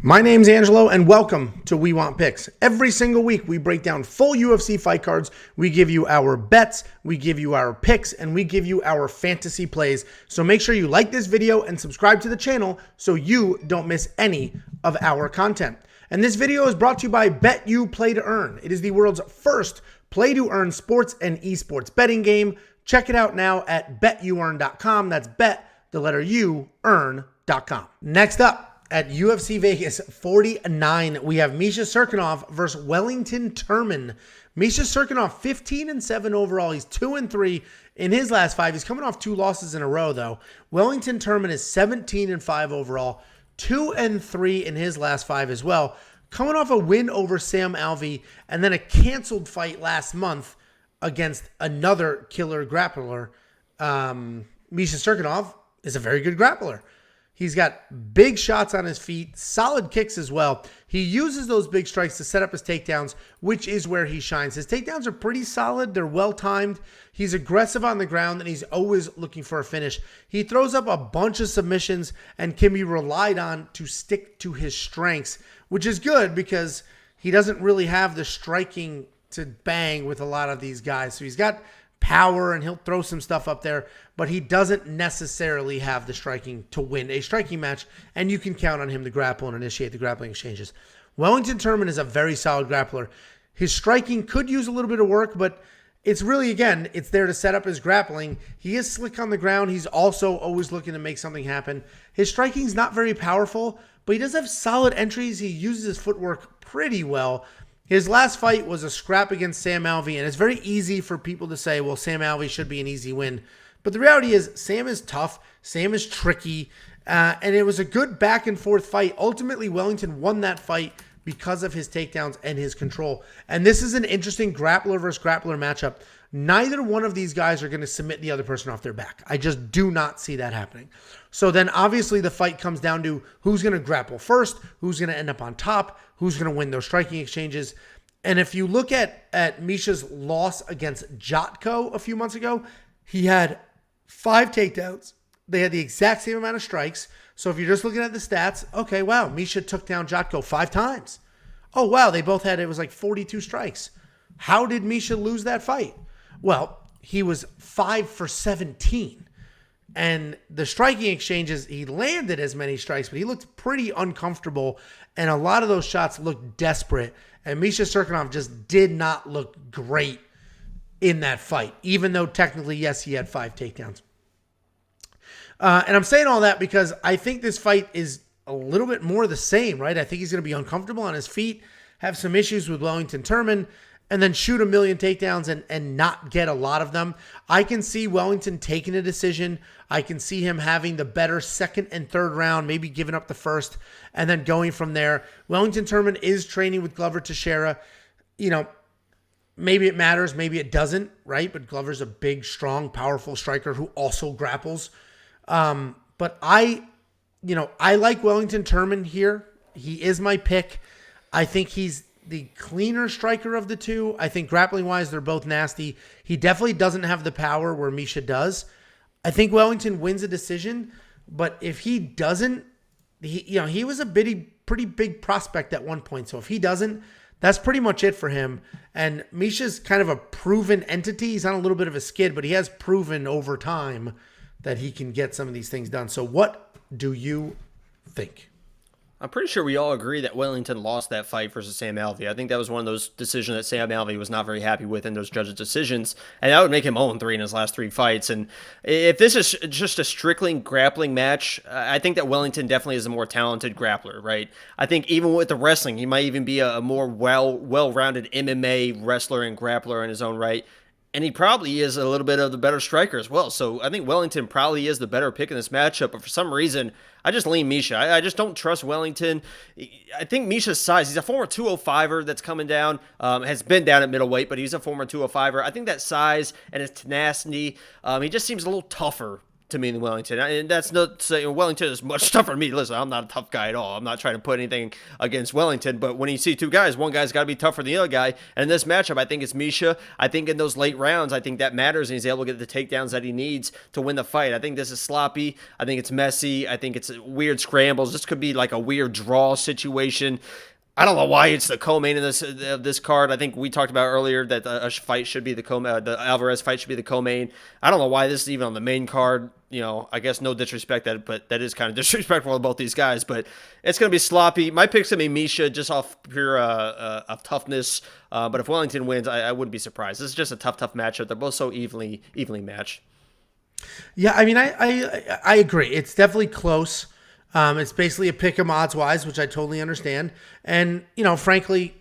My name's Angelo, and welcome to We Want Picks. Every single week, we break down full UFC fight cards. We give you our bets, we give you our picks, and we give you our fantasy plays. So make sure you like this video and subscribe to the channel so you don't miss any of our content. And this video is brought to you by BETU Play to Earn. It is the world's first play-to-earn sports and esports betting game. Check it out now at betuearn.com. That's bet, the letter U, earn.com. Next up, at UFC Vegas 49, we have Misha Cirkunov versus Wellington Turman. Misha Cirkunov, 15-7 overall. He's 2-3 in his last five. He's coming off two losses in a row, though. Wellington Turman is 17-5 overall, 2-3 in his last five as well. Coming off a win over Sam Alvey and then a canceled fight last month against another killer grappler. Misha Cirkunov is a very good grappler. He's got big shots on his feet, solid kicks as well. He uses those big strikes to set up his takedowns, which is where he shines. His takedowns are pretty solid. They're well-timed. He's aggressive on the ground, and he's always looking for a finish. He throws up a bunch of submissions and can be relied on to stick to his strengths, which is good because he doesn't really have the striking to bang with a lot of these guys. So he's got power and he'll throw some stuff up there, but he doesn't necessarily have the striking to win a striking match, and you can count on him to grapple and initiate the grappling exchanges. Wellington Turman is a very solid grappler. His striking could use a little bit of work, but it's really, again, it's there to set up his grappling. He is slick on the ground. He's also always looking to make something happen. His striking's not very powerful, but he does have solid entries. He uses his footwork pretty well. His last fight was a scrap against Sam Alvey, and it's very easy for people to say, well, Sam Alvey should be an easy win. But the reality is, Sam is tough, Sam is tricky, and it was a good back-and-forth fight. Ultimately, Wellington won that fight because of his takedowns and his control. And this is an interesting grappler versus grappler matchup. Neither one of these guys are going to submit the other person off their back. I just do not see that happening. So then obviously the fight comes down to who's going to grapple first, who's going to end up on top, who's going to win those striking exchanges. And if you look at Misha's loss against Jotko a few months ago, he had 5 takedowns. They had the exact same amount of strikes. So if you're just looking at the stats, okay, wow, Misha took down Jotko 5 times. Oh, wow, they both had, it was like 42 strikes. How did Misha lose that fight? Well, he was 5 for 17. And the striking exchanges, he landed as many strikes, but he looked pretty uncomfortable. And a lot of those shots looked desperate. And Misha Cirkunov just did not look great in that fight, even though technically, yes, he had 5 takedowns. And I'm saying all that because I think this fight is a little bit more the same, right? I think he's going to be uncomfortable on his feet, have some issues with Wellington Turman, and then shoot a million takedowns and not get a lot of them. I can see Wellington taking a decision. I can see him having the better second and third round, maybe giving up the first, and then going from there. Wellington Turman is training with Glover Teixeira. You know, maybe it matters, maybe it doesn't, right? But Glover's a big, strong, powerful striker who also grapples. But I like Wellington Turman here. He is my pick. I think he's the cleaner striker of the two. I think grappling-wise, they're both nasty. He definitely doesn't have the power where Misha does. I think Wellington wins a decision, but if he doesn't, he was a pretty big prospect at one point. So if he doesn't, that's pretty much it for him. And Misha's kind of a proven entity. He's on a little bit of a skid, but he has proven over time that he can get some of these things done. So what do you think? I'm pretty sure we all agree that Wellington lost that fight versus Sam Alvey. I think that was one of those decisions that Sam Alvey was not very happy with in those judges' decisions, and that would make him 0-3 in his last 3 fights. And if this is just a strictly grappling match, I think that Wellington definitely is a more talented grappler, right? I think even with the wrestling, he might even be a more well-rounded MMA wrestler and grappler in his own right. And he probably is a little bit of the better striker as well. So I think Wellington probably is the better pick in this matchup. But for some reason, I just lean Misha. I just don't trust Wellington. I think Misha's size, he's a former 205er that's coming down, has been down at middleweight, but he's a former 205er. I think that size and his tenacity, he just seems a little tougher to me than Wellington. And that's not saying Wellington is much tougher than me. Listen, I'm not a tough guy at all. I'm not trying to put anything against Wellington, but when you see two guys, one guy's got to be tougher than the other guy. And in this matchup, I think it's Misha. I think in those late rounds, I think that matters, and he's able to get the takedowns that he needs to win the fight. I think this is sloppy. I think it's messy. I think it's weird scrambles. This could be like a weird draw situation. I don't know why it's the co-main of this card. I think we talked about earlier that a fight should be the Alvarez fight should be the co-main. I don't know why this is even on the main card. I guess no disrespect but that is kind of disrespectful to both these guys. But it's going to be sloppy. My pick's going to be Misha just off pure of toughness. But if Wellington wins, I wouldn't be surprised. This is just a tough matchup. They're both so evenly matched. Yeah, I mean, I agree. It's definitely close. It's basically a pick 'em odds wise, which I totally understand. And, frankly,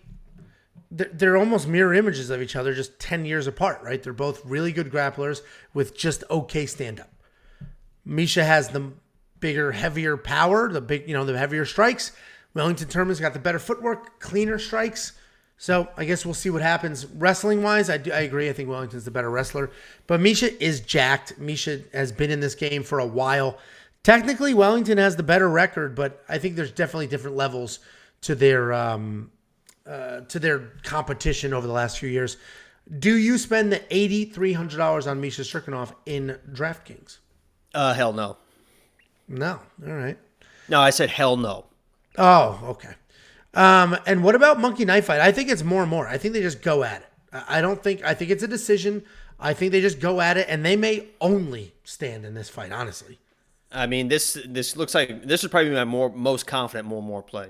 they're almost mirror images of each other, just 10 years apart, right? They're both really good grapplers with just okay stand-up. Misha has the bigger, heavier power, the heavier strikes. Wellington Turman's got the better footwork, cleaner strikes. So I guess we'll see what happens. Wrestling-wise, I agree. I think Wellington's the better wrestler. But Misha is jacked. Misha has been in this game for a while. Technically, Wellington has the better record, but I think there's definitely different levels to their competition over the last few years. Do you spend the $8,300 on Misha Cirkunov in DraftKings? Hell no. No. All right. No, I said hell no. Oh, okay. And what about Monkey Knife Fight? I think it's more and more. I think they just go at it. I think it's a decision. I think they just go at it, and they may only stand in this fight, honestly. I mean, this looks like this is probably my most confident more play,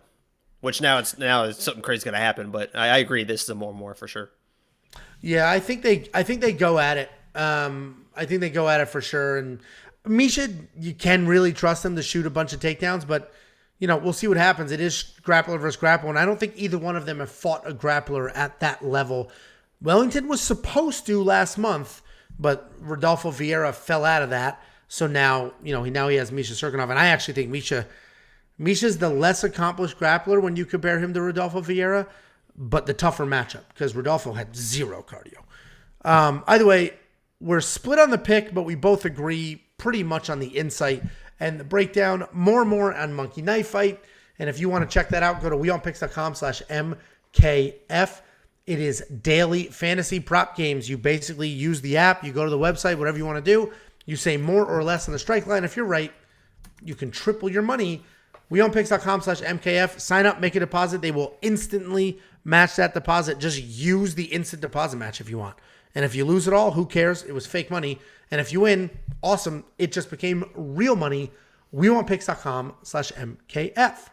which now it's something crazy going to happen. But I agree, this is a more for sure. Yeah, I think they go at it. I think they go at it for sure. And Misha, you can really trust him to shoot a bunch of takedowns, but we'll see what happens. It is grappler versus grappler, and I don't think either one of them have fought a grappler at that level. Wellington was supposed to last month, but Rodolfo Vieira fell out of that. So now, he has Misha Cirkunov, and I actually think Misha's the less accomplished grappler when you compare him to Rodolfo Vieira, but the tougher matchup because Rodolfo had zero cardio. Either way, we're split on the pick, but we both agree pretty much on the insight and the breakdown. More on Monkey Knife Fight, and if you want to check that out, go to weonpicks.com/MKF. It is daily fantasy prop games. You basically use the app, you go to the website, whatever you want to do. You say more or less on the strike line. If you're right, you can triple your money. weonpicks.com/MKF. Sign up, make a deposit. They will instantly match that deposit. Just use the instant deposit match if you want. And if you lose it all, who cares? It was fake money. And if you win, awesome. It just became real money. weonpicks.com/MKF.